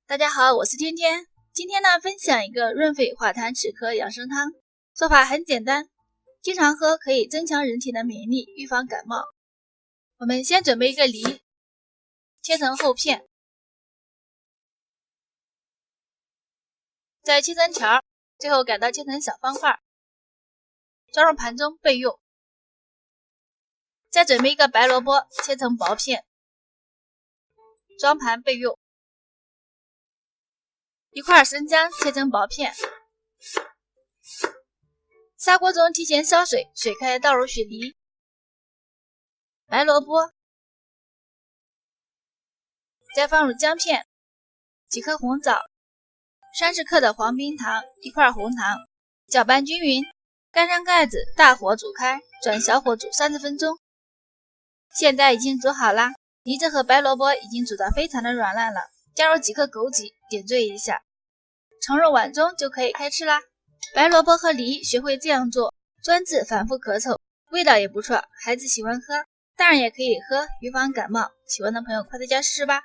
大家好，我是天天。今天呢，分享一个润肺化痰止咳养生汤，做法很简单，经常喝可以增强人体的免疫力，预防感冒。我们先准备一个梨，切成厚片，再切成条，最后改刀切成小方块，装入盘中备用。再准备一个白萝卜，切成薄片，装盘备用。一块生姜切成薄片，砂锅中提前烧水，水开倒入雪梨、白萝卜，再放入姜片、几颗红枣、30克的黄冰糖、1块红糖，搅拌均匀，盖上盖子，大火煮开，转小火煮30分钟。现在已经煮好啦，梨子和白萝卜已经煮得非常的软烂了，加入几颗枸杞，点缀一下，盛入碗中就可以开吃啦。白萝卜和梨学会这样做，专治反复咳嗽，味道也不错，孩子喜欢喝，大人也可以喝，预防感冒。喜欢的朋友快在家试试吧。